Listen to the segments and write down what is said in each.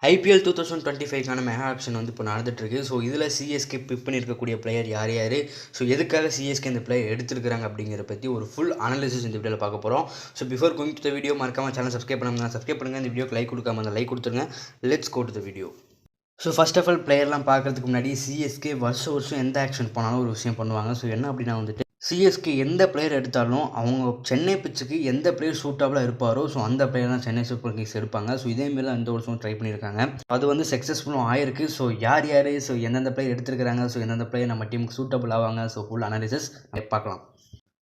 IPL 2025க்கான mega action வந்து இப்போ நடந்துட்டுருக்கு. ஸோ இதில் சிஎஸ்கே பிக் பண்ணியிருக்கக்கூடிய பிளேயர் யார் யார், ஸோ எதுக்காக சிஎஸ்கே இந்த பிளேயர் எடுத்துருக்காங்க அப்படிங்கிற பற்றி ஒரு ஃபுல் அனாலிசிஸ் இந்த வீடியோவில் பார்க்க போகிறோம். So before going to the video மறக்காம சேனல் சப்ஸ்கிரைப் பண்ணுங்கள். இந்த வீடியோக்கு லைக் கொடுக்காம அந்த லைக் கொடுத்துருங்க. Let's go to the video. So first of all பிளேயர்லாம் பார்க்குறதுக்கு முன்னாடி சிஎஸ்கே வருஷம் எந்த ஆக்ஷன் போனாலும் ஒரு விஷயம் பண்ணுவாங்க. ஸோ என்ன அப்படின்னா வந்துட்டு சிஎஸ்கே எந்த பிளேயர் எடுத்தாலும் அவங்க சென்னை பிச்சுக்கு எந்த பிளேயர் சூட்டபுளாக இருப்பாரோ ஸோ அந்த பிளேயர் தான் சென்னை சூப்பர் கிங்ஸ் எடுப்பாங்க. ஸோ இதேமாரி தான் இந்த வருஷம் ட்ரை பண்ணியிருக்காங்க. அது வந்து சக்ஸஸ்ஃபுல்லும் ஆயிருக்கு. ஸோ யார் ஸோ எந்தெந்த பிளேயர் எடுத்துருக்காங்க, ஸோ எந்தெந்த பிளேயர் நம்ம டீமுக்கு சூட்டபுள் ஆவாங்க, ஸோ ஃபுல் அனாலிசிஸ் பார்க்கலாம்.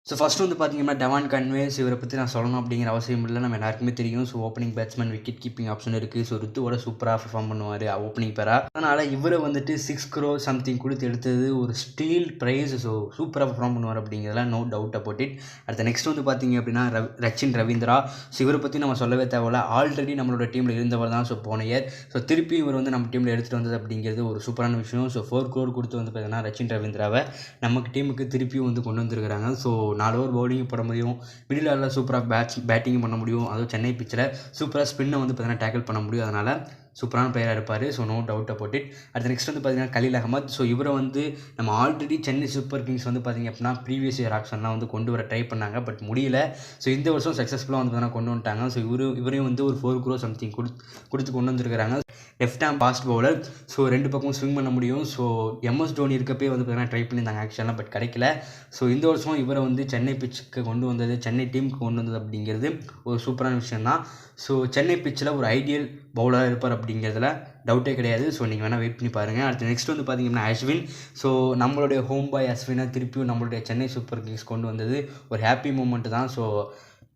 ஸோ ஃபஸ்ட்டு வந்து பார்த்தீங்கன்னா டெவான் கன்வேஸ், இவரை பற்றி நான் சொல்லணும் அப்படிங்கிற அவசியம் இல்லை, நம்ம எல்லாருக்குமே தெரியும். So opening batsman, wicket keeping option இருக்குது. ஸோ ருத்துவோட சூப்பராக பர்ஃபார்ம் பண்ணுவார் ஓப்பனிங் பேராக. அதனால் இவரை வந்துட்டு 6 crore சம்திங் கொடுத்து எடுத்தது ஒரு ஸ்டீல் ப்ரைஸ். ஸோ சூப்பராக பர்ஃபார்ம் பண்ணுவார் அப்படிங்கிறதுல நோ டவுட் அபவுட் இட். அடுத்த நெக்ஸ்ட் வந்து பார்த்தீங்க அப்படின்னா ரச்சின் ரவீந்திரா. ஸோ இவரை பற்றி நம்ம சொல்லவே தேவையில்ல, ஆல்ரெடி நம்மளோட டீமில் இருந்தவர் தான். ஸோ போன இயர் ஸோ திருப்பி இவர் வந்து நம்ம டீமில் எடுத்துகிட்டு வந்தது அப்படிங்கிறது ஒரு சூப்பரான விஷயம். ஸோ 4 crore கொடுத்து வந்து பார்த்தீங்கன்னா ரச்சின் ரவீந்திராவை நமக்கு டீமுக்கு திருப்பியும் வந்து கொண்டு வந்துருக்கிறாங்க. ஸோ 4 ஓவர் பவுலிங் போட முடியும், மிடில் ஆர்டரில் சூப்பராக பேட்டிங் பண்ண முடியும், அதுவும் சென்னை பிச்சில் சூப்பராக ஸ்பின்னை வந்து பார்த்தீங்கன்னா டேக்கிள் பண்ண முடியும். அதனால் சூப்பரான பிளேயராக இருப்பார். So no doubt about it. அடுத்து நெக்ஸ்ட் வந்து பார்த்தீங்கன்னா கலீல் அகமத். ஸோ இவரை வந்து நம்ம ஆல்ரெடி சென்னை சூப்பர் கிங்ஸ் வந்து பார்த்திங்க அப்படின்னா ப்ரீவியஸ் இயர் ஆக்ஷன்லாம் வந்து கொண்டு வர ட்ரை பண்ணாங்க, பட் முடியல. ஸோ இந்த வருஷம் சக்ஸஸ்ஃபுல்லாக வந்து பார்த்தீங்கன்னா கொண்டு வந்துட்டாங்க. ஸோ இவரையும் வந்து ஒரு 4 crore சம்திங் கொடுத்து கொண்டு வந்துருக்காங்க. Left hand fast bowler. So 2 பக்கமும் ஸ்விங் பண்ண முடியும். ஸோ எம்எஸ் தோனி இருக்கப்பே வந்து பார்த்தீங்கன்னா ட்ரை பண்ணியிருந்தாங்க ஆக்ஷன்லாம், பட் கிடைக்கல. ஸோ இந்த வருஷம் இவரை வந்து சென்னை பிச்சுக்கு கொண்டு வந்தது, சென்னை டீமுக்கு கொண்டு வந்தது அப்படிங்கிறது ஒரு சூப்பரான விஷயம் தான். ஸோ சென்னை பிச்சில் ஒரு ஐடியல் பவுலராக இருப்பார் அப்படிங்கிறதுல டவுட்டே கிடையாது. ஸோ நீங்கள் வேணால் வெயிட் பண்ணி பாருங்கள். அடுத்து நெக்ஸ்ட் வந்து பார்த்தீங்கன்னா அஸ்வின். ஸோ நம்மளுடைய ஹோம் பாய் அஸ்வினை திருப்பியும் நம்மளுடைய சென்னை சூப்பர் கிங்ஸ் கொண்டு வந்தது ஒரு ஹாப்பி மூமெண்ட் தான். ஸோ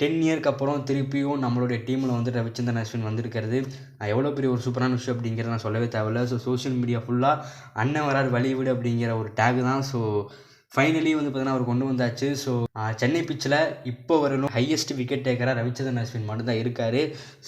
10 இயர்க்கு அப்புறம் திருப்பியும் நம்மளுடைய டீமில் வந்து ரவிச்சந்திரன் அஸ்வின் வந்திருக்கிறது எவ்வளோ பெரிய ஒரு சூப்பரான விஷயம் அப்படிங்கிறத நான் சொல்லவே தேவையில்லை. ஸோ சோஷியல் மீடியா ஃபுல்லாக அண்ணன் வரார் வழி விடு அப்படிங்கிற ஒரு டேக் தான். ஸோ ஃபைனலி வந்து பார்த்தீங்கன்னா அவர் கொண்டு வந்தாச்சு. ஸோ சென்னை பிச்சில் இப்போ வரலும் ஹையஸ்ட் விக்கெட் டேக்கராக ரவிச்சந்திரன் அஸ்வின் மட்டும்தான் இருக்கார்.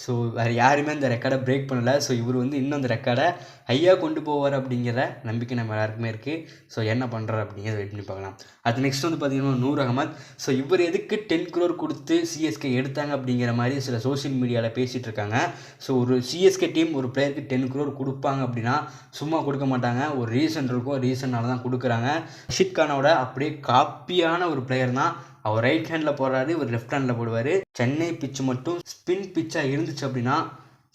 ஸோ வேறு யாருமே அந்த ரெக்கார்டை பிரேக் பண்ணலை. ஸோ இவர் வந்து இன்னும் அந்த ரெக்கார்டை ஹையாக கொண்டு போவார் அப்படிங்கிற நம்பிக்கை நம்ம எல்லாருக்குமே இருக்குது. ஸோ என்ன பண்ணுறாரு அப்படிங்கிறத வெயிட் பண்ணி பார்க்கலாம். அது நெக்ஸ்ட் வந்து பார்த்தீங்கன்னா நூர் அகமத். ஸோ இவர் எதுக்கு 10 crore கொடுத்து சிஎஸ்கே எடுத்தாங்க அப்படிங்கிற மாதிரி சில சோஷியல் மீடியாவில் பேசிகிட்டு இருக்காங்க. ஸோ ஒரு சிஎஸ்கே டீம் ஒரு பிளேயருக்கு 10 crore கொடுப்பாங்க அப்படின்னா சும்மா கொடுக்க மாட்டாங்க, ஒரு ரீசன் இருக்கும், ரீசனால தான் கொடுக்குறாங்க. ரஷித் கானோட அப்படியே காப்பியான ஒரு பிளேயர் தான். அவர் ரைட் ஹேண்டில் போடுறாரு, இவர் லெஃப்ட் ஹேண்டில் போடுவார். சென்னை பிச்சு மட்டும் ஸ்பின் பிச்சாக இருந்துச்சு அப்படின்னா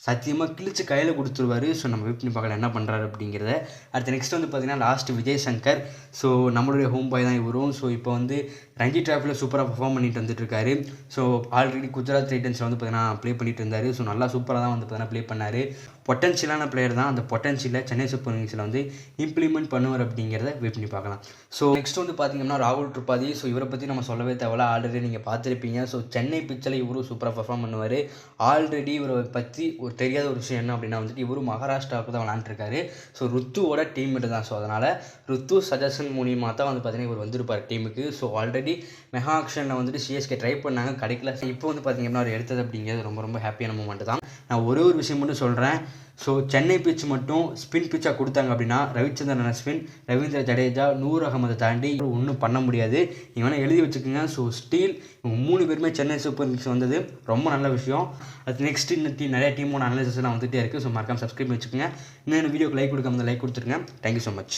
சத்தியமாக கிழிச்சு கையில் கொடுத்துருவார். ஸோ நம்ம வெயிட் பண்ணி பார்க்கலாம் என்ன பண்ணுறாரு அப்படிங்கிறத. அடுத்து நெக்ஸ்ட் வந்து பார்த்தீங்கன்னா லாஸ்ட் விஜய் சங்கர். ஸோ நம்மளுடைய ஹோம் பாய் தான் இவரும். ஸோ இப்போ வந்து ரஞ்சி டிராஃபியில் சூப்பராக பர்ஃபார்ம் பண்ணிட்டு வந்துட்டுருக்காரு. ஸோ ஆல்ரெடி குஜராத் டைட்டன்ஸில் வந்து பார்த்தீங்கன்னா ப்ளே பண்ணிட்டு இருந்தார். ஸோ நல்லா சூப்பராக தான் வந்து பார்த்தீங்கன்னா ப்ளே பண்ணார். பொட்டன்ஷியலான பிளேயர் தான். அந்த பொட்டன்ஷியலை சென்னை சூப்பர் கிங்ஸில் வந்து இம்ப்ளிமெண்ட் பண்ணுவார் அப்படிங்கிறத வெயிட் பண்ணி பார்க்கலாம். ஸோ நெக்ஸ்ட் வந்து பார்த்தீங்கன்னா ராகுல் திரிபாதி. ஸோ இவரை பற்றி நம்ம சொல்லவே தேவையில்ல, ஆல்ரெடி நீங்கள் பார்த்துருப்பீங்க. ஸோ சென்னை பிச்சில் இவரும் சூப்பராக பர்ஃபார்ம் பண்ணுவார். ஆல்ரெடி இவரை பற்றி ஒரு தெரியாத ஒரு விஷயம் என்ன அப்படின்னா வந்துட்டு இவரும் மகாராஷ்டிராவுக்கு தான் விளாண்டுருக்காரு. ஸோ ருத்துவோட டீம்மேட் தான். ஸோ அதனால் ருத்து சஜஷன் மூலியமாக தான் வந்து பார்த்தீங்கன்னா இவர் வந்திருப்பார் டீமுக்கு. ஸோ ஆல்ரெடி மெகா ஆக்ஷனில் வந்துட்டு சிஎஸ்கே ட்ரை பண்ணாங்க, கிடைக்கல. இப்போ வந்து பார்த்தீங்கன்னா அவர் எடுத்தது அப்படிங்கிறது ரொம்ப ஹாப்பியான மூமெண்ட் தான். நான் ஒரே ஒரு விஷயம் மட்டும் சொல்கிறேன். ஸோ சென்னை பிச் மட்டும் ஸ்பின் பிச்சாக கொடுத்தாங்க அப்படின்னா ரவிச்சந்திரன் அஸ்வின், ரவீந்திர ஜடேஜா, நூர் அகமதை தாண்டி ஒன்றும் பண்ண முடியாது. நீங்கள் வேணால் எழுதி வச்சுக்கோங்க. ஸோ ஸ்டீல் இவங்க 3 பேருமே சென்னை சூப்பர் கிங்ஸ் வந்தது ரொம்ப நல்ல விஷயம். அது நெக்ஸ்ட் நிறைய டீமோட அனாலிசிஸ்லாம் வந்துகிட்டே இருக்குது. ஸோ மறக்காம சப்ஸ்கிரைப் பண்ணி வச்சுக்கோங்க. இன்னும் வீடியோக்கு லைக் கொடுக்காம லைக் கொடுத்துருங்க. Thank you so much.